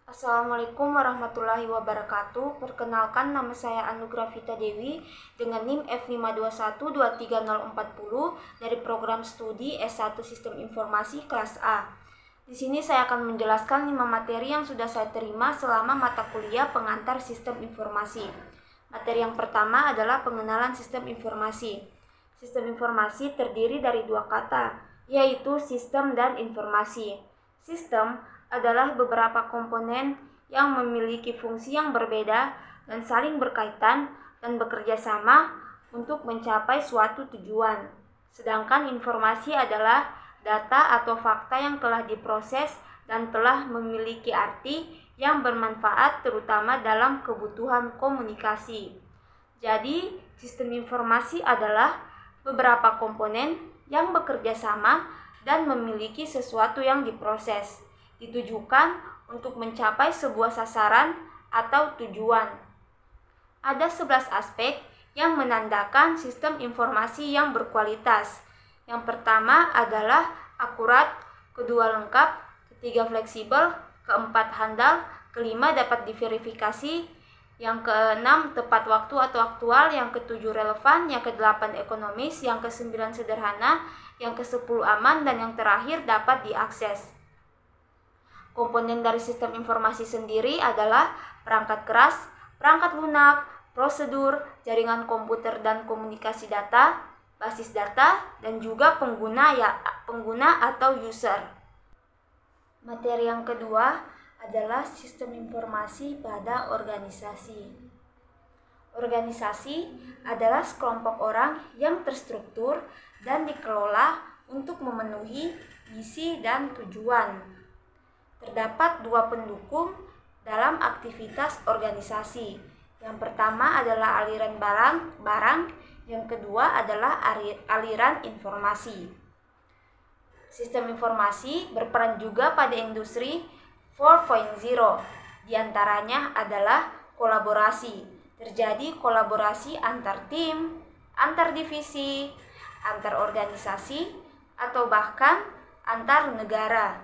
Assalamualaikum warahmatullahi wabarakatuh. Perkenalkan, nama saya Anugrah Vita Dewi dengan NIM F521-23040 dari program studi S1 Sistem Informasi kelas A. Di sini saya akan menjelaskan 5 materi yang sudah saya terima selama mata kuliah pengantar sistem informasi. Materi yang pertama adalah pengenalan sistem informasi. Sistem informasi terdiri dari 2 kata, yaitu sistem dan informasi. Sistem adalah beberapa komponen yang memiliki fungsi yang berbeda dan saling berkaitan dan bekerja sama untuk mencapai suatu tujuan. Sedangkan informasi adalah data atau fakta yang telah diproses dan telah memiliki arti yang bermanfaat terutama dalam kebutuhan komunikasi. Jadi, sistem informasi adalah beberapa komponen yang bekerja sama dan memiliki sesuatu yang diproses, ditujukan untuk mencapai sebuah sasaran atau tujuan. Ada 11 aspek yang menandakan sistem informasi yang berkualitas. Yang pertama adalah akurat, kedua lengkap, ketiga fleksibel, keempat handal, kelima dapat diverifikasi, yang keenam tepat waktu atau aktual, yang ketujuh relevan, yang kedelapan ekonomis, yang kesembilan sederhana, yang kesepuluh aman, dan yang terakhir dapat diakses. Komponen dari sistem informasi sendiri adalah perangkat keras, perangkat lunak, prosedur, jaringan komputer dan komunikasi data, basis data, dan juga pengguna atau user. Materi yang kedua adalah sistem informasi pada organisasi. Organisasi adalah sekelompok orang yang terstruktur dan dikelola untuk memenuhi misi dan tujuan. Terdapat 2 pendukung dalam aktivitas organisasi. Yang pertama adalah aliran barang, yang kedua adalah aliran informasi. Sistem informasi berperan juga pada industri 4.0. Di antaranya adalah kolaborasi. Terjadi kolaborasi antar tim, antar divisi, antar organisasi, atau bahkan antar negara.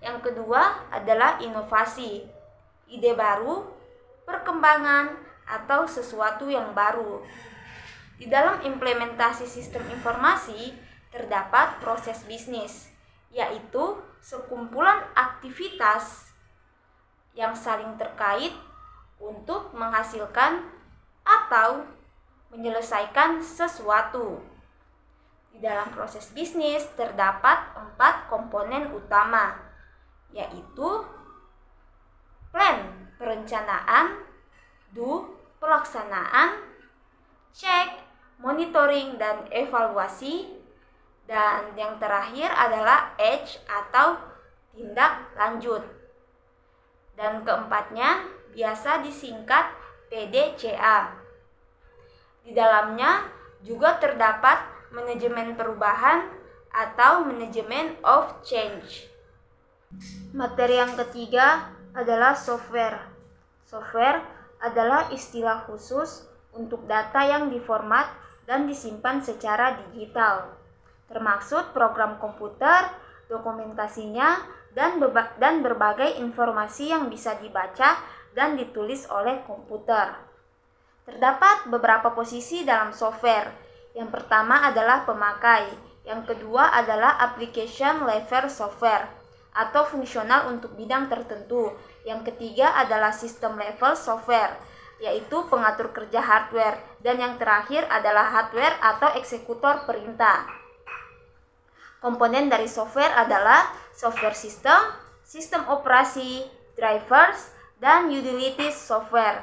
Yang kedua adalah inovasi, ide baru, perkembangan, atau sesuatu yang baru. Di dalam implementasi sistem informasi terdapat proses bisnis, yaitu sekumpulan aktivitas yang saling terkait untuk menghasilkan atau menyelesaikan sesuatu. Di dalam proses bisnis terdapat 4 komponen utama, yaitu plan, perencanaan, do, pelaksanaan, check, monitoring, dan evaluasi, dan yang terakhir adalah H atau tindak lanjut. Dan keempatnya biasa disingkat PDCA. Di dalamnya juga terdapat manajemen perubahan atau manajemen of change. Materi yang ketiga adalah software. Software adalah istilah khusus untuk data yang diformat dan disimpan secara digital, termasuk program komputer, dokumentasinya, dan berbagai informasi yang bisa dibaca dan ditulis oleh komputer. Terdapat beberapa posisi dalam software. Yang pertama adalah pemakai, yang kedua adalah application level software atau fungsional untuk bidang tertentu. Yang ketiga adalah system level software, yaitu pengatur kerja hardware, dan yang terakhir adalah hardware atau eksekutor perintah. Komponen dari software adalah software system, sistem operasi, drivers, dan utilities software.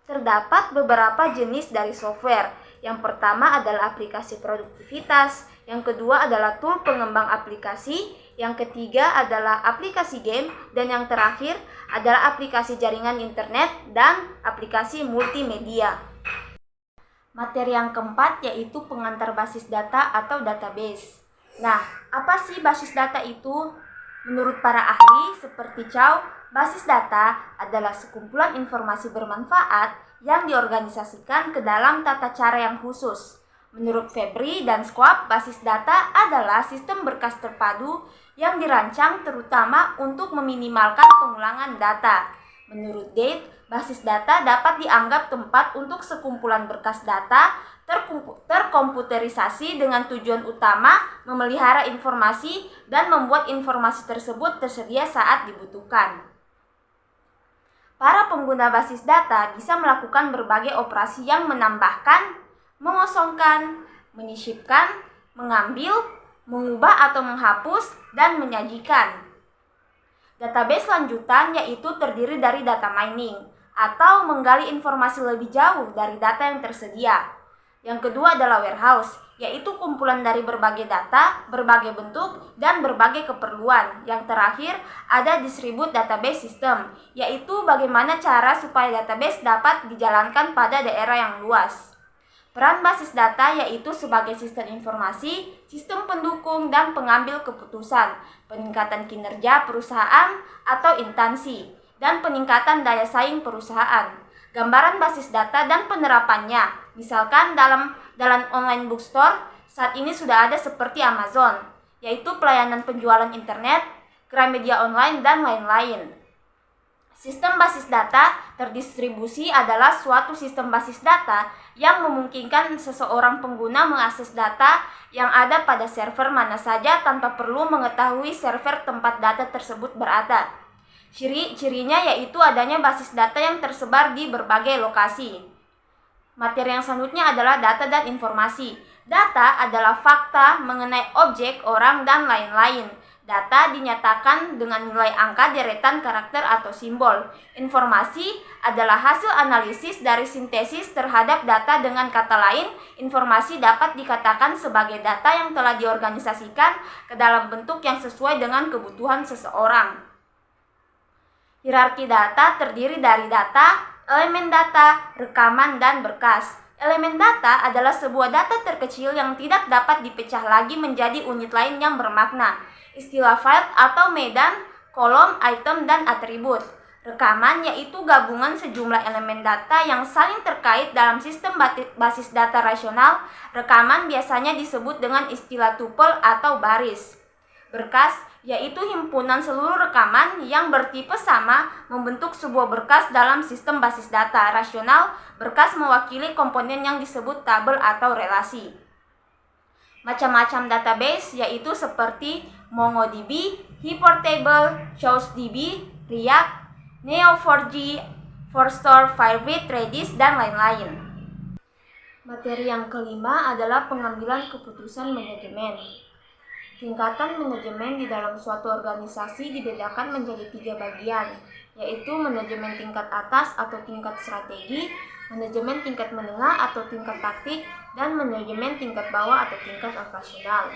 Terdapat beberapa jenis dari software. Yang pertama adalah aplikasi produktivitas, yang kedua adalah tool pengembang aplikasi, yang ketiga adalah aplikasi game, dan yang terakhir adalah aplikasi jaringan internet dan aplikasi multimedia. Materi yang keempat yaitu pengantar basis data atau database. Nah, apa sih basis data itu? Menurut para ahli seperti Chow, basis data adalah sekumpulan informasi bermanfaat yang diorganisasikan ke dalam tata cara yang khusus. Menurut Febri dan Schwab, basis data adalah sistem berkas terpadu yang dirancang terutama untuk meminimalkan pengulangan data. Menurut Date, basis data dapat dianggap tempat untuk sekumpulan berkas data terkomputerisasi dengan tujuan utama memelihara informasi dan membuat informasi tersebut tersedia saat dibutuhkan. Para pengguna basis data bisa melakukan berbagai operasi yang menambahkan, mengosongkan, menyisipkan, mengambil, mengubah atau menghapus, dan menyajikan. Database lanjutan yaitu terdiri dari data mining atau menggali informasi lebih jauh dari data yang tersedia. Yang kedua adalah warehouse, yaitu kumpulan dari berbagai data, berbagai bentuk, dan berbagai keperluan. Yang terakhir ada distribute database system, yaitu bagaimana cara supaya database dapat dijalankan pada daerah yang luas. Peran basis data yaitu sebagai sistem informasi, sistem pendukung, dan pengambil keputusan, peningkatan kinerja perusahaan atau instansi, dan peningkatan daya saing perusahaan. Gambaran basis data dan penerapannya, misalkan dalam online bookstore, saat ini sudah ada seperti Amazon, yaitu pelayanan penjualan internet, Gramedia online, dan lain-lain. Sistem basis data terdistribusi adalah suatu sistem basis data yang memungkinkan seseorang pengguna mengakses data yang ada pada server mana saja tanpa perlu mengetahui server tempat data tersebut berada. Ciri-cirinya yaitu adanya basis data yang tersebar di berbagai lokasi. Materi yang selanjutnya adalah data dan informasi. Data adalah fakta mengenai objek, orang, dan lain-lain. Data dinyatakan dengan nilai angka, deretan, karakter, atau simbol. Informasi adalah hasil analisis dari sintesis terhadap data. Dengan kata lain, informasi dapat dikatakan sebagai data yang telah diorganisasikan ke dalam bentuk yang sesuai dengan kebutuhan seseorang. Hierarki data terdiri dari data, elemen data, rekaman, dan berkas. Elemen data adalah sebuah data terkecil yang tidak dapat dipecah lagi menjadi unit lain yang bermakna. Istilah file atau medan, kolom, item, dan atribut. Rekaman yaitu gabungan sejumlah elemen data yang saling terkait dalam sistem basis data rasional. Rekaman biasanya disebut dengan istilah tuple atau baris. Berkas yaitu himpunan seluruh rekaman yang bertipe sama membentuk sebuah berkas dalam sistem basis data rasional. Berkas mewakili komponen yang disebut tabel atau relasi. Macam-macam database yaitu seperti MongoDB, HyperTable, ChooseDB, Riak, Neo4j, Forestore, Firebase, Redis, dan lain-lain. Materi yang kelima adalah pengambilan keputusan manajemen. Tingkatan manajemen di dalam suatu organisasi dibedakan menjadi 3 bagian, yaitu manajemen tingkat atas atau tingkat strategi, manajemen tingkat menengah atau tingkat taktik, dan manajemen tingkat bawah atau tingkat operasional.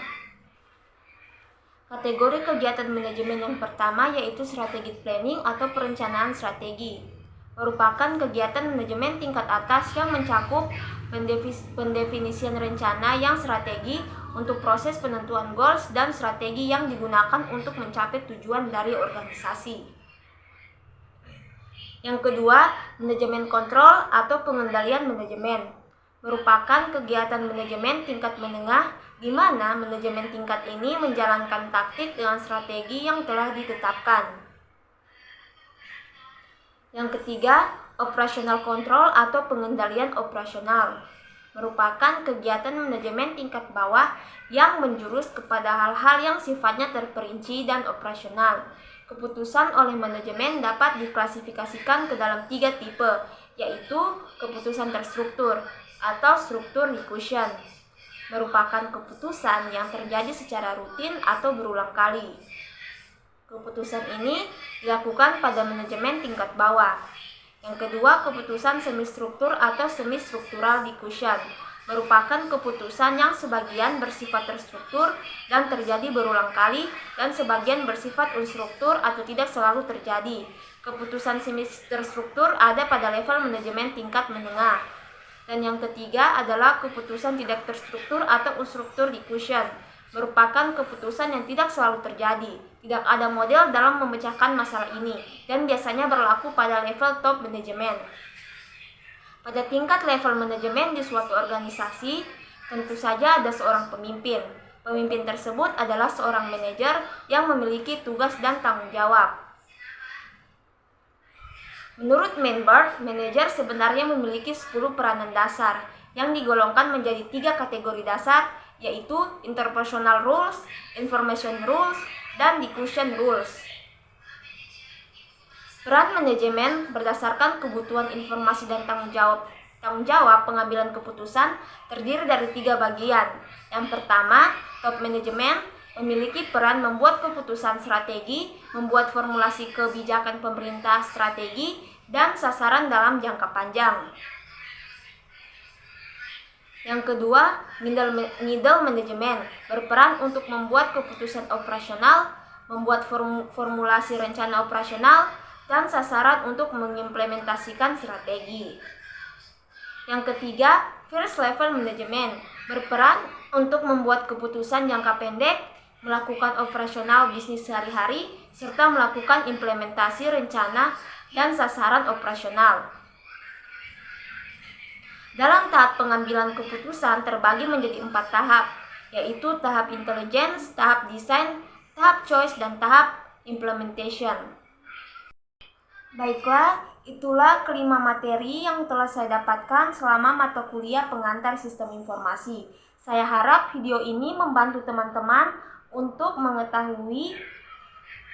Kategori kegiatan manajemen yang pertama yaitu strategic planning atau perencanaan strategi. Merupakan kegiatan manajemen tingkat atas yang mencakup pendefinisian rencana yang strategi untuk proses penentuan goals dan strategi yang digunakan untuk mencapai tujuan dari organisasi. Yang kedua, manajemen kontrol atau pengendalian manajemen. Merupakan kegiatan manajemen tingkat menengah di mana manajemen tingkat ini menjalankan taktik dengan strategi yang telah ditetapkan. Yang ketiga, operational control atau pengendalian operasional. Merupakan kegiatan manajemen tingkat bawah yang menjurus kepada hal-hal yang sifatnya terperinci dan operasional. Keputusan oleh manajemen dapat diklasifikasikan ke dalam 3 tipe, yaitu keputusan terstruktur atau struktur discussion. Merupakan keputusan yang terjadi secara rutin atau berulang kali. Keputusan ini dilakukan pada manajemen tingkat bawah. Yang kedua, keputusan semi-struktur atau semi-struktural discussion. Merupakan keputusan yang sebagian bersifat terstruktur dan terjadi berulang kali dan sebagian bersifat unstruktur atau tidak selalu terjadi. Keputusan semi-terstruktur ada pada level manajemen tingkat menengah. Dan yang ketiga adalah keputusan tidak terstruktur atau unstruktur discussion. Merupakan keputusan yang tidak selalu terjadi. Tidak ada model dalam memecahkan masalah ini dan biasanya berlaku pada level top manajemen. Pada tingkat level manajemen di suatu organisasi, Tentu saja ada seorang pemimpin. Pemimpin tersebut adalah seorang manajer yang memiliki tugas dan tanggung jawab. Menurut Mainberg, manajer sebenarnya memiliki 10 peranan dasar yang digolongkan menjadi 3 kategori dasar, yaitu interpersonal rules, information rules, dan diffusion rules. Peran manajemen berdasarkan kebutuhan informasi dan tanggung jawab pengambilan keputusan terdiri dari 3 bagian. Yang pertama, top manajemen memiliki peran membuat keputusan strategi, membuat formulasi kebijakan pemerintah strategi, dan sasaran dalam jangka panjang. Yang kedua, middle management berperan untuk membuat keputusan operasional, membuat formulasi rencana operasional, dan sasaran untuk mengimplementasikan strategi. Yang ketiga, first level management berperan untuk membuat keputusan jangka pendek, melakukan operasional bisnis sehari-hari, serta melakukan implementasi rencana dan sasaran operasional. Dalam tahap pengambilan keputusan terbagi menjadi 4 tahap, yaitu tahap intelligence, tahap design, tahap choice, dan tahap implementation. Baiklah, itulah kelima materi yang telah saya dapatkan selama mata kuliah pengantar sistem informasi. Saya harap video ini membantu teman-teman untuk mengetahui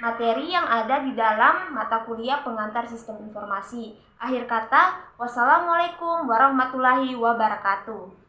materi yang ada di dalam mata kuliah pengantar sistem informasi. Akhir kata, wassalamualaikum warahmatullahi wabarakatuh.